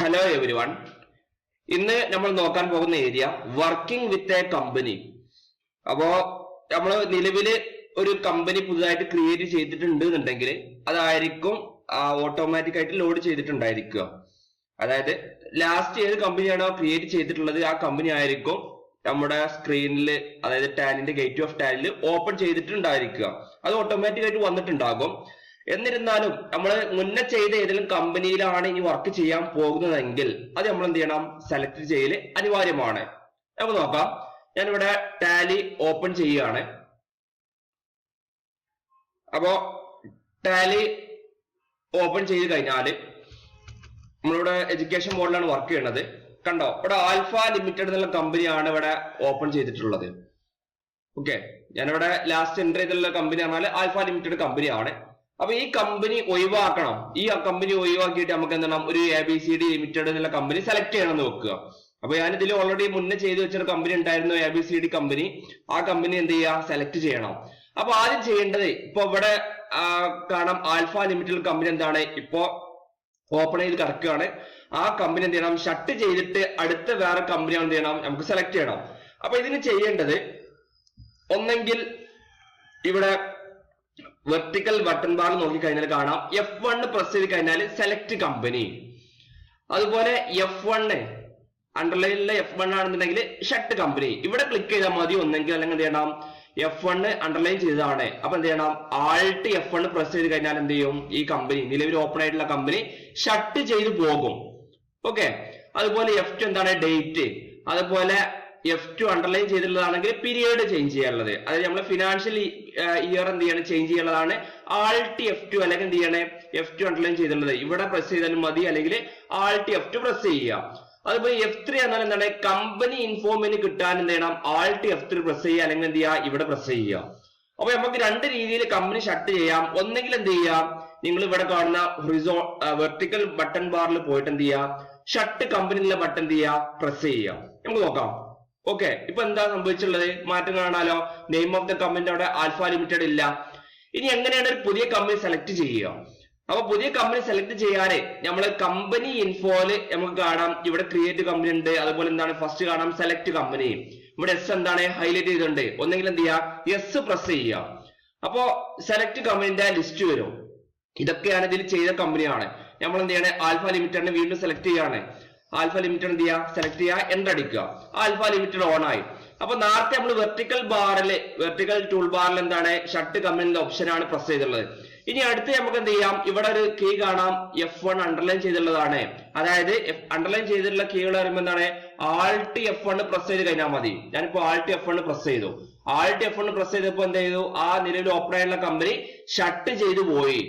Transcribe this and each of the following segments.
Hello every one. ഇന്ന് നമ്മൾ നോക്കാൻ പോകുന്ന area working with a company. അപ്പോ നമ്മൾ നിലവില് ഒരു കമ്പനി പുതുതായിട്ട് ക്രിയേറ്റ് ചെയ്തിട്ടുണ്ട് എന്നുണ്ടെങ്കിൽ അതായിരിക്കും ഓട്ടോമാറ്റിക് ആയിട്ട് ലോഡ് ചെയ്തിട്ടുണ്ടായിരിക്കുക. അതായത് ലാസ്റ്റ് ഏത് കമ്പനിയാണോ ക്രിയേറ്റ് ചെയ്തിട്ടുള്ളത് ആ കമ്പനി ആയിരിക്കും നമ്മുടെ സ്ക്രീനിൽ, അതായത് ടാലിന്റെ ഗേറ്റ് ഓഫ് ടാലിൽ ഓപ്പൺ ചെയ്തിട്ടുണ്ടായിരിക്കുക. അത് ഓട്ടോമാറ്റിക് ആയിട്ട് വന്നിട്ടുണ്ടാകും. എന്നിരുന്നാലും നമ്മൾ മുന്നേ ചെയ്ത ഏതെങ്കിലും കമ്പനിയിലാണ് ഇനി വർക്ക് ചെയ്യാൻ പോകുന്നതെങ്കിൽ അത് നമ്മൾ എന്ത് ചെയ്യണം, സെലക്ട് ചെയ്യൽ അനിവാര്യമാണ്. നമുക്ക് നോക്കാം. ഞാനിവിടെ ടാലി ഓപ്പൺ ചെയ്യുകയാണ്. അപ്പോ ടാലി ഓപ്പൺ ചെയ്ത് കഴിഞ്ഞാല് നമ്മളിവിടെ എഡ്യൂക്കേഷൻ മോഡിലാണ് വർക്ക് ചെയ്യുന്നത്. കണ്ടോ, ഇവിടെ ആൽഫ ലിമിറ്റഡ് എന്നുള്ള കമ്പനിയാണ് ഇവിടെ ഓപ്പൺ ചെയ്തിട്ടുള്ളത്. ഓക്കെ, ഞാനിവിടെ ലാസ്റ്റ് എൻ്റർ ചെയ്തിട്ടുള്ള കമ്പനി പറഞ്ഞാൽ ആൽഫ ലിമിറ്റഡ് കമ്പനിയാണ്. അപ്പൊ ഈ കമ്പനി ഒഴിവാക്കണം. ഈ കമ്പനി ഒഴിവാക്കിയിട്ട് നമുക്ക് എന്താണ് ഒരു ABCD ലിമിറ്റഡ് എന്നുള്ള കമ്പനി സെലക്ട് ചെയ്യണം എന്ന് വെക്കുക. അപ്പൊ ഞാനിതിൽ ഓൾറെഡി മുന്നേ ചെയ്ത് വെച്ചൊരു കമ്പനി ഉണ്ടായിരുന്നു, ABCD കമ്പനി. ആ കമ്പനി എന്ത് ചെയ്യുക, സെലക്ട് ചെയ്യണം. അപ്പൊ ആദ്യം ചെയ്യേണ്ടത്, ഇപ്പൊ ഇവിടെ കാണാം ആൽഫ ലിമിറ്റഡ് കമ്പനി എന്താണ് ഇപ്പോ ഓപ്പൺ ചെയ്ത് കിടക്കുകയാണ്. ആ കമ്പനി എന്ത് ചെയ്യണം, ഷട്ട് ചെയ്തിട്ട് അടുത്ത വേറെ കമ്പനി എന്ത് ചെയ്യണം, നമുക്ക് സെലക്ട് ചെയ്യണം. അപ്പൊ ഇതിന് ചെയ്യേണ്ടത്, ഒന്നെങ്കിൽ ഇവിടെ വെർട്ടിക്കൽ ബട്ടൺ ബാർ നോക്കിക്കഴിഞ്ഞാൽ കാണാം F1 പ്രസ് ചെയ്ത് കഴിഞ്ഞാൽ സെലക്ട് കമ്പനി. അതുപോലെ F1 അണ്ടർലൈനിലെ F1 ആണെന്നുണ്ടെങ്കിൽ ഷട്ട് കമ്പനി. ഇവിടെ ക്ലിക്ക് ചെയ്താൽ മതി ഒന്നെങ്കിൽ, അല്ലെങ്കിൽ എന്ത് ചെയ്യണം, F1 അണ്ടർലൈൻ ചെയ്തതാണ്. അപ്പൊ എന്ത് ചെയ്യണം, Alt F1 പ്രസ് ചെയ്ത് കഴിഞ്ഞാൽ എന്ത് ചെയ്യും, ഈ കമ്പനി നിലവിൽ ഓപ്പൺ ആയിട്ടുള്ള കമ്പനി ഷട്ട് ചെയ്ത് പോകും. ഓക്കെ, അതുപോലെ F2 എന്താണ്, ഡേറ്റ്. അതുപോലെ F2 അണ്ടർലൈൻ ചെയ്തിട്ടുള്ളതാണെങ്കിൽ പീരിയഡ് ചേഞ്ച് ചെയ്യാനുള്ളത്, അതായത് നമ്മൾ ഫിനാൻഷ്യൽ ഇയർ എന്ത് ചെയ്യണം, ചേഞ്ച് ചെയ്യാനുള്ളതാണ് Alt F2. അല്ലെങ്കിൽ എന്ത് ചെയ്യണേ, F2 അണ്ടർലൈൻ ചെയ്തിട്ടുള്ളത് ഇവിടെ പ്രസ് ചെയ്താലും മതി, അല്ലെങ്കിൽ Alt F2 പ്രസ് ചെയ്യുക. അതുപോലെ F3 എന്നാൽ എന്താണ്, കമ്പനി ഇൻഫോമിന് കിട്ടാൻ എന്ത് ചെയ്യണം, Alt F3 പ്രസ് ചെയ്യുക, അല്ലെങ്കിൽ എന്ത് ചെയ്യുക, ഇവിടെ പ്രസ് ചെയ്യുക. അപ്പൊ നമുക്ക് രണ്ട് രീതിയിൽ കമ്പനി ഷട്ട് ചെയ്യാം. ഒന്നെങ്കിൽ എന്ത് ചെയ്യാം, നിങ്ങൾ ഇവിടെ കാണുന്ന വെർട്ടിക്കൽ ബട്ടൺ ബാറിൽ പോയിട്ട് എന്ത് ചെയ്യുക, ഷട്ട് കമ്പനിയിലെ ബട്ടൺ എന്ത് ചെയ്യുക, പ്രസ് ചെയ്യുക. നമുക്ക് നോക്കാം. ഓക്കെ, ഇപ്പൊ എന്താ സംഭവിച്ചുള്ളത്, മാറ്റം കാണാലോ. നെയിം ഓഫ് ദ കമ്പനി അവിടെ ആൽഫ ലിമിറ്റഡ് ഇല്ല. ഇനി എങ്ങനെയാണ് ഒരു പുതിയ കമ്പനി സെലക്ട് ചെയ്യുക? അപ്പൊ പുതിയ കമ്പനി സെലക്ട് ചെയ്യാതെ നമ്മള് കമ്പനി ഇൻഫോയില് നമുക്ക് കാണാം ഇവിടെ ക്രിയേറ്റ് കമ്പനി ഉണ്ട്. അതുപോലെ എന്താണ്, ഫസ്റ്റ് കാണാം സെലക്ട് കമ്പനി. ഇവിടെ എസ് എന്താണ് ഹൈലൈറ്റ് ചെയ്തിട്ടുണ്ട്. ഒന്നെങ്കിൽ എന്ത് ചെയ്യുക, എസ് പ്രസ് ചെയ്യുക. അപ്പോ സെലക്ട് കമ്പനിന്റെ ലിസ്റ്റ് വരും. ഇതൊക്കെയാണ് ഇതിൽ ചെയ്ത കമ്പനിയാണ്. നമ്മൾ എന്ത് ചെയ്യണേ, ആൽഫ ലിമിറ്റഡിനെ വീണ്ടും സെലക്ട് ചെയ്യാണ്. ആൽഫ ലിമിറ്റഡ് എന്ത് ചെയ്യുക, സെലക്ട് ചെയ്യുക, എൻ്റർ അടിക്കുക. ആൽഫ ലിമിറ്റഡ് ഓൺ ആയി. അപ്പൊ നേരത്തെ നമ്മൾ വെർട്ടിക്കൽ ടൂൾ ബാറിൽ എന്താണ് ഷട്ട് കമ്പനിയുടെ ഓപ്ഷൻ ആണ് പ്രസ് ചെയ്തിട്ടുള്ളത്. ഇനി അടുത്ത് നമുക്ക് എന്ത് ചെയ്യാം, ഇവിടെ ഒരു കീ കാണാം F1 അണ്ടർലൈൻ ചെയ്തിട്ടുള്ളതാണ്. അതായത് അണ്ടർലൈൻ ചെയ്തിട്ടുള്ള കീകൾ പറയുമ്പോൾ എന്താണ്, Alt F1 പ്രസ് ചെയ്ത് കഴിഞ്ഞാൽ മതി. ഞാനിപ്പോ Alt F1 പ്രസ് ചെയ്തു. Alt F1 പ്രസ് ചെയ്തപ്പോ എന്ത് ചെയ്തു, ആ നിലവിൽ ഓപ്പൺ ആയിട്ടുള്ള കമ്പനി ഷട്ട് ചെയ്തു പോയി.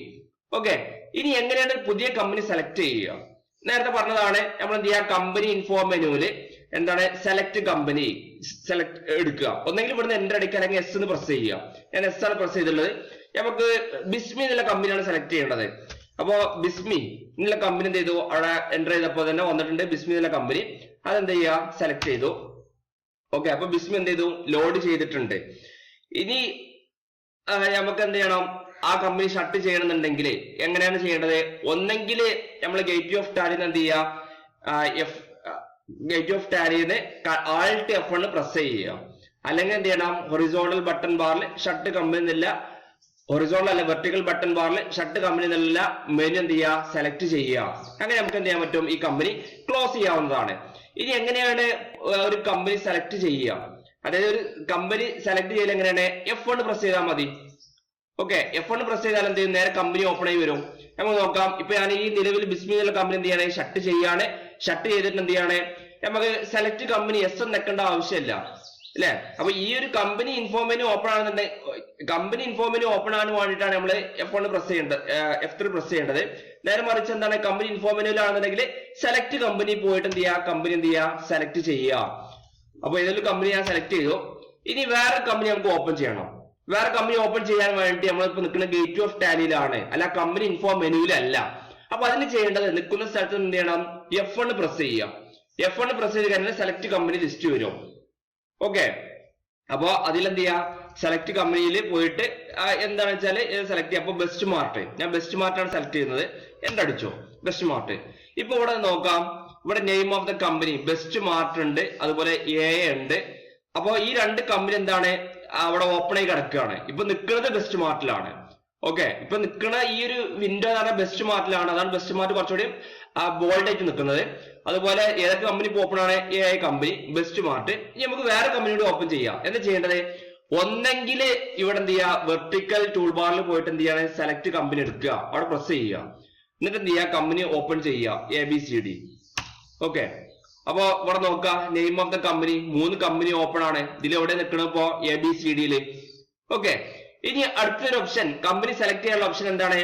ഓക്കെ, ഇനി എങ്ങനെയാണ് പുതിയ കമ്പനി സെലക്ട് ചെയ്യുക? നേരത്തെ പറഞ്ഞതാണ്, നമ്മൾ എന്ത് ചെയ്യുക, കമ്പനി ഇൻഫോ മെനുവില് എന്താണ് സെലക്ട് കമ്പനി സെലക്ട് എടുക്കുക. ഒന്നെങ്കിൽ ഇവിടുന്ന് എൻ്റർ അടിക്കുക, അല്ലെങ്കിൽ എസ് എന്ന് പ്രസ് ചെയ്യുക. ഞാൻ എസ് ആണ് പ്രസ് ചെയ്തിട്ടുള്ളത്. നമുക്ക് ബിസ്മി എന്നുള്ള കമ്പനിയാണ് സെലക്ട് ചെയ്യേണ്ടത്. അപ്പോ ബിസ്മി എന്നുള്ള കമ്പനി എന്ത് ചെയ്തു, അവിടെ എൻ്റർ ചെയ്തപ്പോൾ തന്നെ വന്നിട്ടുണ്ട് ബിസ്മി എന്നുള്ള കമ്പനി. അതെന്ത് ചെയ്യുക, സെലക്ട് ചെയ്തു. ഓക്കെ, അപ്പൊ ബിസ്മി എന്ത് ചെയ്തു, ലോഡ് ചെയ്തിട്ടുണ്ട്. ഇനി നമുക്ക് എന്ത് ചെയ്യണം, ആ കമ്പനി ഷട്ട് ചെയ്യണമെന്നുണ്ടെങ്കിൽ എങ്ങനെയാണ് ചെയ്യേണ്ടത്? ഒന്നെങ്കിൽ നമ്മൾ ഗേറ്റ് ഓഫ് ടാലിന് എന്ത് ചെയ്യുക, ഗേറ്റ് ഓഫ് ടാലിന് Alt F1 പ്രസ് ചെയ്യുക. അല്ലെങ്കിൽ എന്ത് ചെയ്യണം, ഹൊറിസോണ്ടൽ ബട്ടൺ ബാറിൽ ഷട്ട് കമ്പനി എന്നില്ല, ഹൊറിസോണ്ടൽ അല്ല വെർട്ടിക്കൽ ബട്ടൺ ബാറിൽ ഷട്ട് കമ്പനി എന്നുള്ള മെനു എന്ത് ചെയ്യുക, സെലക്ട് ചെയ്യുക. അങ്ങനെ നമുക്ക് എന്ത് ചെയ്യാൻ പറ്റും, ഈ കമ്പനി ക്ലോസ് ചെയ്യാവുന്നതാണ്. ഇനി എങ്ങനെയാണ് ഒരു കമ്പനി സെലക്ട് ചെയ്യുക? അതായത് ഒരു കമ്പനി സെലക്ട് ചെയ്യൽ എങ്ങനെയാണ്, F1 പ്രസ് ചെയ്താൽ മതി. ഓക്കെ, F1 പ്രസ് ചെയ്താൽ എന്ത് ചെയ്യും, നേരെ കമ്പനി ഓപ്പൺ ആയി വരും. നമുക്ക് നോക്കാം. ഇപ്പൊ ഞാൻ ഈ നിലവിൽ ബിസ്മി എന്നുള്ള കമ്പനി എന്ത് ചെയ്യാണ്, ഷട്ട് ചെയ്യാണ്. ഷട്ട് ചെയ്തിട്ട് എന്ത് ചെയ്യാണ്, നമുക്ക് സെലക്ട് കമ്പനി എസ് നെക്കേണ്ട ആവശ്യമില്ല, അല്ലെ? അപ്പൊ ഈ ഒരു കമ്പനി ഇൻഫോമെനു ഓപ്പൺ ആണെന്നുണ്ടെങ്കിൽ, കമ്പനി ഇൻഫോമെനു ഓപ്പൺ ആകാൻ വേണ്ടിയിട്ടാണ് നമ്മൾ F1 പ്രസ് ചെയ്യേണ്ടത്, F3 പ്രസ് ചെയ്യേണ്ടത്. നേരെ മറിച്ച് എന്താണ്, കമ്പനി ഇൻഫോമെനുവിലാണെന്നുണ്ടെങ്കിൽ സെലക്ട് കമ്പനി പോയിട്ട് എന്ത് ചെയ്യുക, കമ്പനി എന്ത് ചെയ്യുക, സെലക്ട് ചെയ്യുക. അപ്പൊ ഏതൊരു കമ്പനി ഞാൻ സെലക്ട് ചെയ്തു. ഇനി വേറെ കമ്പനി നമുക്ക് ഓപ്പൺ ചെയ്യണം. വേറെ കമ്പനി ഓപ്പൺ ചെയ്യാൻ വേണ്ടി നമ്മളിപ്പോ നിൽക്കുന്ന ഗേറ്റ് ഓഫ് ടാലിയിലാണ്, അല്ല കമ്പനി ഇൻഫോ മെനുവിലല്ല. അപ്പൊ അതിന് ചെയ്യേണ്ടത്, നിൽക്കുന്ന സ്ഥലത്ത് എന്ത് ചെയ്യണം, F1 പ്രസ് ചെയ്യുക. F1 പ്രസ് ചെയ്ത് കഴിഞ്ഞാൽ സെലക്ട് കമ്പനി ലിസ്റ്റ് വരും. ഓക്കെ, അപ്പൊ അതിലെന്ത് ചെയ്യാ, സെലക്ട് കമ്പനിയിൽ പോയിട്ട് എന്താണെന്ന് വെച്ചാൽ സെലക്ട് ചെയ്യാം. അപ്പൊ ബെസ്റ്റ് മാർട്ട്, ഞാൻ ബെസ്റ്റ് മാർട്ടാണ് സെലക്ട് ചെയ്യുന്നത്. എൻ്റർ അടിച്ചു, ബെസ്റ്റ് മാർട്ട്. ഇപ്പൊ ഇവിടെ നോക്കാം, ഇവിടെ name of the company best mart ഉണ്ട്, അതുപോലെ എ ഉണ്ട്. അപ്പൊ ഈ രണ്ട് കമ്പനി എന്താണ് അവിടെ ഓപ്പൺ ആയി കിടക്കുകയാണ്. ഇപ്പൊ നിൽക്കുന്നത് ബെസ്റ്റ് മാർട്ടിലാണ്. ഓക്കെ, ഇപ്പൊ നിൽക്കുന്ന ഈ ഒരു വിൻഡോ എന്ന് പറഞ്ഞാൽ ബെസ്റ്റ് മാർട്ടിലാണ്. അതാണ് ബെസ്റ്റ് മാർട്ട് കുറച്ചുകൂടി ബോൾഡ് ആയിട്ട് നിൽക്കുന്നത്. അതുപോലെ ഏതൊക്കെ കമ്പനി ഓപ്പൺ ആണ്? A company, best mart. ഇനി നമുക്ക് വേറെ കമ്പനിയോട് ഓപ്പൺ ചെയ്യാം. എന്താ ചെയ്യേണ്ടത്? ഒന്നെങ്കിൽ ഇവിടെ എന്ത് ചെയ്യുക, വെർട്ടിക്കൽ ടൂൾ ബാറിൽ പോയിട്ട് എന്ത് ചെയ്യാണ്, സെലക്ട് കമ്പനി എടുക്കുക, അവിടെ പ്രസ് ചെയ്യുക. എന്നിട്ട് എന്ത് ചെയ്യുക, കമ്പനി ഓപ്പൺ ചെയ്യുക, ABCD. ഓക്കെ, അപ്പൊ ഇവിടെ നോക്കുക, name of the company, 3 company open ആണ്. ഇതിൽ എവിടെ നിൽക്കണം ഇപ്പോ? ABCDയില്. ഓക്കെ, ഇനി അടുത്തൊരു ഓപ്ഷൻ, കമ്പനി സെലക്ട് ചെയ്യാനുള്ള ഓപ്ഷൻ എന്താണ്?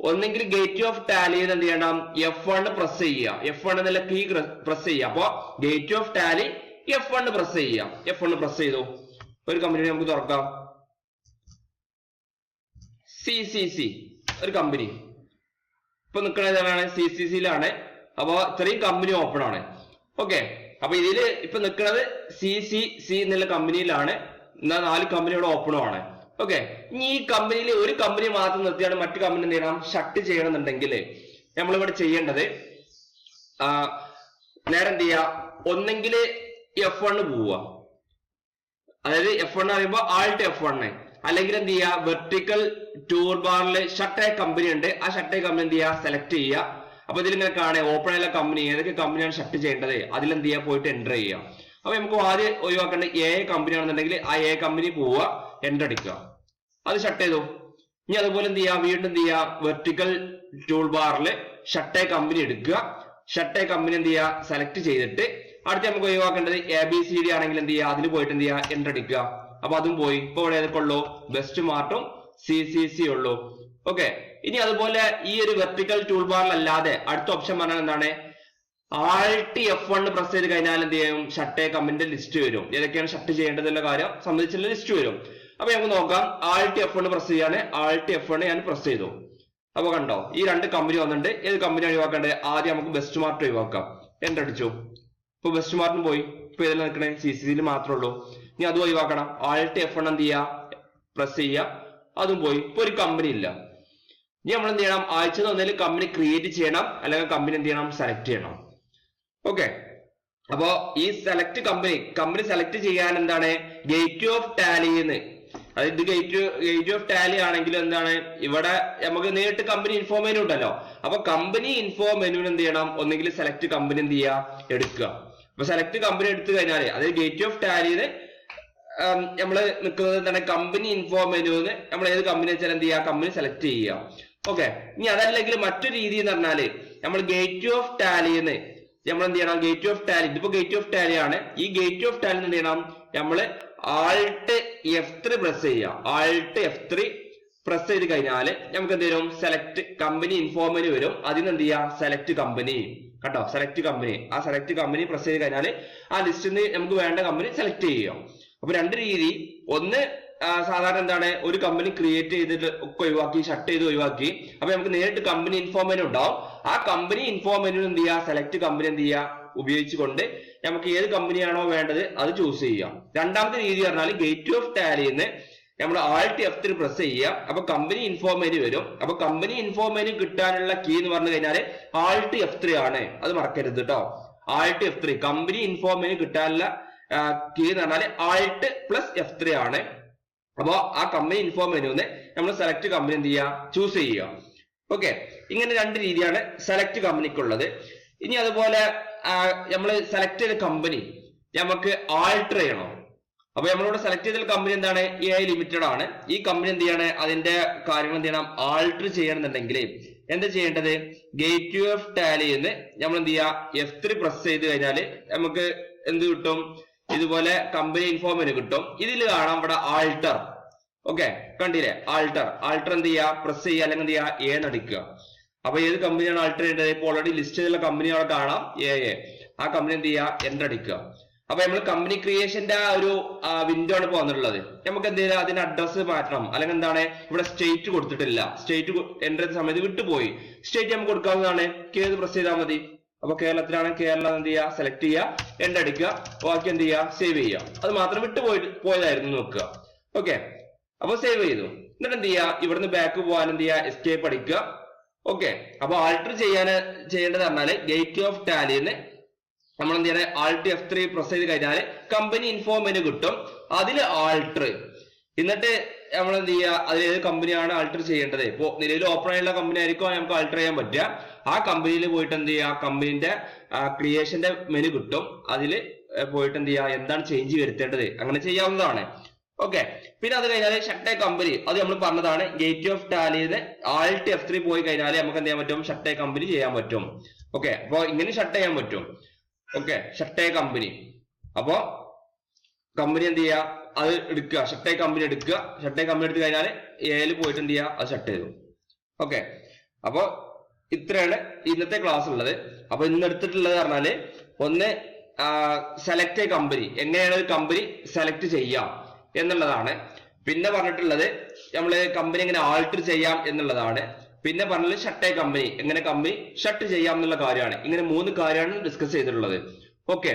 ഒന്നെങ്കിൽ ഗേറ്റ് ഓഫ് ടാലി എന്ത് ചെയ്യണം, F1 പ്രസ് ചെയ്യുക, F1 എന്നുള്ള കീ പ്രസ് ചെയ്യുക. അപ്പൊ gate of Tally F1 press ചെയ്യുക. F1 പ്രസ് ചെയ്തു. ഒരു കമ്പനി നമുക്ക് തുറക്കാം, CCC, ഒരു കമ്പനി ഇപ്പൊ നിൽക്കുന്നത് CCCയിലാണ്. അപ്പൊ ഇത്രയും കമ്പനി ഓപ്പൺ ആണ്. ഓക്കെ, അപ്പൊ ഇതില് ഇപ്പൊ നിൽക്കുന്നത് CCC എന്നുള്ള കമ്പനിയിലാണ്. എന്നാൽ 4 കമ്പനിയുടെ ഓപ്പണും ആണ്. ഓക്കെ, ഇനി ഈ കമ്പനിയിൽ ഒരു കമ്പനി മാത്രം നിർത്തിയാണ് മറ്റു കമ്പനി എന്ത് ചെയ്യണം, ഷട്ട് ചെയ്യണമെന്നുണ്ടെങ്കിൽ നമ്മളിവിടെ ചെയ്യേണ്ടത് നേരെ എന്ത് ചെയ്യുക, ഒന്നെങ്കിൽ F1 പോവുക, അതായത് F1 പറയുമ്പോൾ ആൾട്ട് F1, അല്ലെങ്കിൽ എന്ത് ചെയ്യുക, വെർട്ടിക്കൽ ടൂൾ ബാറിൽ ഷട്ട് കമ്പനി ഉണ്ട്, ആ ഷട്ട് കമ്പനി എന്ത് ചെയ്യുക, സെലക്ട് ചെയ്യുക. അപ്പൊ ഇതിലിങ്ങനെ കാണുക ഓപ്പൺ ആയുള്ള കമ്പനി, ഏതൊക്കെ കമ്പനിയാണ് ഷട്ട് ചെയ്യേണ്ടത്, അതിലെന്ത് ചെയ്യുക, പോയിട്ട് എൻ്റർ ചെയ്യുക. അപ്പൊ നമുക്ക് ആദ്യം ഒഴിവാക്കേണ്ട A കമ്പനി ആണെന്നുണ്ടെങ്കിൽ ആ A കമ്പനി പോവുക, എൻ്റർ അടിക്കുക, അത് ഷട്ട് ചെയ്തു. ഇനി അതുപോലെ എന്ത് ചെയ്യുക, വീണ്ടും എന്ത് ചെയ്യുക, വെർട്ടിക്കൽ ടൂൾ ബാറിൽ ഷട്ട് കമ്പനി എടുക്കുക, ഷട്ട് കമ്പനി എന്ത് ചെയ്യുക, സെലക്ട് ചെയ്തിട്ട് അടുത്ത് നമുക്ക് ഒഴിവാക്കേണ്ടത് ABCD ആണെങ്കിൽ എന്ത് ചെയ്യുക, അതിൽ പോയിട്ട് എന്ത് ചെയ്യുക, എൻ്റർ അടിക്കുക. അപ്പൊ അതും പോയി. ഇപ്പൊ ഇവിടെ ഏതൊക്കെ ഉള്ളൂ, ബെസ്റ്റ് മാർട്ടും CCC ഉള്ളൂ. ഓക്കെ, ഇനി അതുപോലെ ഈ ഒരു വെർട്ടിക്കൽ ടൂൾ ബാറിലല്ലാതെ അടുത്ത ഓപ്ഷൻ പറഞ്ഞാൽ എന്താണ്, ആൾട്ട് F1 പ്രസ് ചെയ്ത് കഴിഞ്ഞാൽ എന്ത് ചെയ്യും, ഷട്ട് കമ്പനിന്റെ ലിസ്റ്റ് വരും, ഏതൊക്കെയാണ് ഷട്ട് ചെയ്യേണ്ടതുള്ള കാര്യം സംബന്ധിച്ചുള്ള ലിസ്റ്റ് വരും. അപ്പൊ നമുക്ക് നോക്കാം, ആൾട്ട് F1 പ്രസ് ചെയ്യാണ്, ആൾട്ട് F1 ഞാൻ പ്രസ് ചെയ്തു. അപ്പൊ കണ്ടോ, ഈ 2 കമ്പനി വന്നിട്ടുണ്ട്. ഏത് കമ്പനി ഒഴിവാക്കേണ്ടത്? ആദ്യം നമുക്ക് ബെസ്റ്റ് മാർട്ട് ഒഴിവാക്കാം, എൻ്റർ അടിച്ചു. ഇപ്പൊ ബെസ്റ്റ് മാർട്ടും പോയി. ഇപ്പൊ ഇതിൽ നിൽക്കണേ CCCയിൽ മാത്രമേ ഉള്ളൂ. ഇനി അതും ഒഴിവാക്കണം, ആൾട്ട് F1 എന്ത് ചെയ്യുക, പ്രസ് ചെയ്യുക, അതും പോയി. ഇപ്പൊ ഒരു കമ്പനി ഇല്ല. ഇനി നമ്മൾ എന്ത് ചെയ്യണം, ആഴ്ചയിൽ ഒന്നിൽ കമ്പനി ക്രിയേറ്റ് ചെയ്യണം, അല്ലെങ്കിൽ കമ്പനി എന്ത് ചെയ്യണം, സെലക്ട് ചെയ്യണം. ഓക്കെ, അപ്പോ ഈ സെലക്ട് കമ്പനി സെലക്ട് ചെയ്യാൻ എന്താണ്, ഗേറ്റ് ഓഫ് ടാലിന്ന്, അതായത് ഗേറ്റ് ഓഫ് ടാലി ആണെങ്കിൽ എന്താണ്, ഇവിടെ നമുക്ക് നേരിട്ട് കമ്പനി ഇൻഫോ മെനു ഉണ്ടല്ലോ. അപ്പൊ കമ്പനി ഇൻഫോ മെനുവിന് എന്ത് ചെയ്യണം, ഒന്നെങ്കിൽ സെലക്ട് കമ്പനി എന്ത് ചെയ്യുക, എടുക്കുക. അപ്പൊ സെലക്ട് കമ്പനി എടുത്തു കഴിഞ്ഞാല്, അതായത് ഗേറ്റ് ഓഫ് ടാലിന്ന് നമ്മള് നിൽക്കുന്നത് എന്താണ്, കമ്പനി ഇൻഫോ മെനുന്ന് നമ്മൾ ഏത് കമ്പനി വെച്ചാൽ എന്ത് ചെയ്യുക, കമ്പനി സെലക്ട് ചെയ്യുക. ഓക്കെ, ഇനി അതല്ലെങ്കിൽ മറ്റൊരു രീതി എന്ന് പറഞ്ഞാല്, നമ്മൾ ഗേറ്റ് ഓഫ് ടാലിന്ന് നമ്മൾ എന്ത് ചെയ്യണം, ഗേറ്റ് ഓഫ് ടാലി, ഇതിപ്പോ ഗേറ്റ് ഓഫ് ടാലി ആണ്. ഈ ഗേറ്റ് ഓഫ് ടാലി എന്ത് ചെയ്യണം, നമ്മള് ആൾട്ട് F3 പ്രസ് ചെയ്യുക. ആൾട്ട് F3 പ്രസ് ചെയ്ത് കഴിഞ്ഞാല് നമുക്ക് എന്ത് വരും, സെലക്ട് കമ്പനി ഇൻഫോ മെനു വരും. അതിന് എന്ത് ചെയ്യാം, സെലക്ട് കമ്പനി, കേട്ടോ, സെലക്ട് കമ്പനി. ആ സെലക്ട് കമ്പനി പ്രസ് ചെയ്ത് കഴിഞ്ഞാല് ആ ലിസ്റ്റിൽ നിന്ന് നമുക്ക് വേണ്ട കമ്പനി സെലക്ട് ചെയ്യാം. അപ്പൊ 2 രീതി, ഒന്ന് സാധാരണ എന്താണ്, ഒരു കമ്പനി ക്രിയേറ്റ് ചെയ്തിട്ട് ഒക്കെ ഒഴിവാക്കി, ഷട്ട് ചെയ്ത് ഒഴിവാക്കി. അപ്പൊ നമുക്ക് നേരിട്ട് കമ്പനി ഇൻഫോ മെനു ഉണ്ടാവും. ആ കമ്പനി ഇൻഫോ മെനു എന്ത് ചെയ്യുക, സെലക്ട് കമ്പനി എന്ത് ചെയ്യുക ഉപയോഗിച്ചുകൊണ്ട് നമുക്ക് ഏത് കമ്പനിയാണോ വേണ്ടത് അത് ചൂസ് ചെയ്യാം. രണ്ടാമത്തെ രീതി പറഞ്ഞാൽ ഗേറ്റ് ഓഫ് ടാലിന്ന് നമ്മൾ ആൾട്ട് F3 പ്രസ് ചെയ്യുക. അപ്പൊ കമ്പനി ഇൻഫോ മെനു വരും. അപ്പൊ കമ്പനി ഇൻഫോ മെനു കിട്ടാനുള്ള കീ എന്ന് പറഞ്ഞു കഴിഞ്ഞാൽ ആൾട്ട് F3 ആണ്, അത് മറക്കരുത് കേട്ടോ. Alt F3 company info menu കിട്ടാനുള്ള കീ എന്ന് പറഞ്ഞാൽ ആൾട്ട് പ്ലസ് F3 ആണ്. അപ്പോ ആ കമ്പനി ഇൻഫോ മെനുന്ന് നമ്മൾ സെലക്ട് കമ്പനി എന്ത് ചെയ്യുക, ചൂസ് ചെയ്യുക. ഓക്കെ, ഇങ്ങനെ 2 രീതിയാണ് സെലക്ട് കമ്പനിക്കുള്ളത്. ഇനി അതുപോലെ നമ്മൾ സെലക്ട് ചെയ്ത കമ്പനി നമുക്ക് ആൾട്ടർ ചെയ്യണം. അപ്പൊ നമ്മളിവിടെ സെലക്ട് ചെയ്ത കമ്പനി എന്താണ്, AI ലിമിറ്റഡ് ആണ്. ഈ കമ്പനി എന്ത് ചെയ്യാണ്, അതിന്റെ കാര്യങ്ങൾ എന്ത് ചെയ്യണം, ആൾട്ടർ ചെയ്യണമെന്നുണ്ടെങ്കിൽ എന്താ ചെയ്യേണ്ടത്, ഗേറ്റ് ഓഫ് ടാലിന്ന് നമ്മൾ എന്ത് ചെയ്യുക, F3 പ്രസ് ചെയ്ത് കഴിഞ്ഞാല് നമുക്ക് എന്ത് കിട്ടും, ഇതുപോലെ കമ്പനി ഇൻഫോ മെനു കിട്ടും. ഇതിൽ കാണാം ഇവിടെ ആൾട്ടർ. ഓക്കെ, കണ്ടില്ലേ, ആൾട്ടർ എന്ത് ചെയ്യുക, പ്രസ് ചെയ്യുക, അല്ലെങ്കിൽ എന്ത് ചെയ്യുക, A നടിക്കുക. അപ്പൊ ഏത് കമ്പനിയാണ് ആൾട്ടർ ചെയ്യേണ്ടത്, ഇപ്പോൾ ഓൾറെഡി ലിസ്റ്റ് ചെയ്തുള്ള കമ്പനി അവിടെ കാണാം, A. ആ കമ്പനി എന്ത് ചെയ്യുക, എൻ്റർ അടിക്കുക. അപ്പൊ നമ്മൾ കമ്പനി ക്രിയേഷന്റെ ആ ഒരു വിൻഡോ ആണ് വന്നിട്ടുള്ളത്. നമുക്ക് എന്ത് ചെയ്യുക, അതിന്റെ അഡ്രസ്സ് മാറ്റണം, അല്ലെങ്കിൽ എന്താണ്, ഇവിടെ സ്റ്റേറ്റ് കൊടുത്തിട്ടില്ല, സ്റ്റേറ്റ് എൻ്റർ ചെയ്ത സമയത്ത് വിട്ടുപോയി. സ്റ്റേറ്റ് നമുക്ക് കൊടുക്കാവുന്നതാണ്, ഏത് പ്രസ് ചെയ്താൽ മതി. അപ്പൊ കേരളത്തിലാണ്, കേരളം എന്ത് ചെയ്യുക, സെലക്ട് ചെയ്യുക, എൻ്റർ അടിക്കുക, ബാക്കി എന്ത് ചെയ്യുക, സേവ് ചെയ്യുക. അത് മാത്രം പോയതായിരുന്നു നോക്കുക. ഓക്കെ, അപ്പൊ സേവ് ചെയ്തു. എന്നിട്ട് എന്ത് ചെയ്യുക, ഇവിടുന്ന് ബാക്ക് പോകാൻ എന്ത് ചെയ്യുക, എസ്കേപ്പ് അടിക്കുക. ഓക്കെ, അപ്പൊ ആൾട്ടർ ചെയ്യേണ്ടത് പറഞ്ഞാല് ഗേറ്റ് ഓഫ് ടാലിന്ന് നമ്മൾ എന്ത് ചെയ്യണേ, Alt F3 പ്രസ് ചെയ്ത് കഴിഞ്ഞാൽ കമ്പനി ഇൻഫോ മെനു കിട്ടും. അതിൽ ആൾട്ടർ, എന്നിട്ട് നമ്മൾ എന്ത് ചെയ്യുക, അതിൽ ഏത് കമ്പനിയാണ് ആൾട്ടർ ചെയ്യേണ്ടത്. ഇപ്പോൾ നിലവിൽ ഓപ്പൺ ആയിട്ടുള്ള കമ്പനി ആയിരിക്കും നമുക്ക് ആൾട്ടർ ചെയ്യാൻ പറ്റുക. ആ കമ്പനിയിൽ പോയിട്ട് എന്ത് ചെയ്യുക, കമ്പനിന്റെ ക്രിയേഷന്റെ മെനു കിട്ടും. അതിൽ പോയിട്ട് എന്ത് ചെയ്യുക, എന്താണ് ചേഞ്ച് വരുത്തേണ്ടത്, അങ്ങനെ ചെയ്യാവുന്നതാണ്. ഓക്കെ. പിന്നെ അത് കഴിഞ്ഞാൽ ഷട്ട് എ കമ്പനി, അത് നമ്മൾ പറഞ്ഞതാണ്. ഗേറ്റ് ഓഫ് ടാലിന്ന് Alt F3 പോയി കഴിഞ്ഞാൽ നമുക്ക് എന്ത് ചെയ്യാൻ പറ്റും, ഷട്ട് എ കമ്പനി ചെയ്യാൻ പറ്റും. ഓക്കെ. അപ്പൊ ഇങ്ങനെ ഷട്ട് ചെയ്യാൻ പറ്റും. Okay, shut A company. അപ്പോ കമ്പനി എന്ത് ചെയ്യുക, അത് എടുക്കുക, ഷട്ട് എ കമ്പനി എടുക്കുക. ഷട്ട് എ കമ്പനി എടുത്തു കഴിഞ്ഞാൽ എയിൽ പോയിട്ട് എന്ത് ചെയ്യുക, അത് ഷട്ട് ചെയ്തു. ഓക്കെ. അപ്പൊ ഇത്രയാണ് ഇന്നത്തെ ക്ലാസ് ഉള്ളത്. അപ്പൊ ഇന്ന് എടുത്തിട്ടുള്ളത് പറഞ്ഞാല്, ഒന്ന് സെലക്ട് എ കമ്പനി, എങ്ങനെയാണ് ഒരു കമ്പനി സെലക്ട് ചെയ്യാം എന്നുള്ളതാണ്. പിന്നെ പറഞ്ഞിട്ടുള്ളത് നമ്മള് കമ്പനി എങ്ങനെ ആൾട്ടർ ചെയ്യാം എന്നുള്ളതാണ്. പിന്നെ പറഞ്ഞത് ഷട്ട് എ കമ്പനി, എങ്ങനെ കമ്പനി ഷട്ട് ചെയ്യാം എന്നുള്ള കാര്യമാണ്. ഇങ്ങനെ 3 കാര്യമാണ് ഡിസ്കസ് ചെയ്തിട്ടുള്ളത്. ഓക്കെ.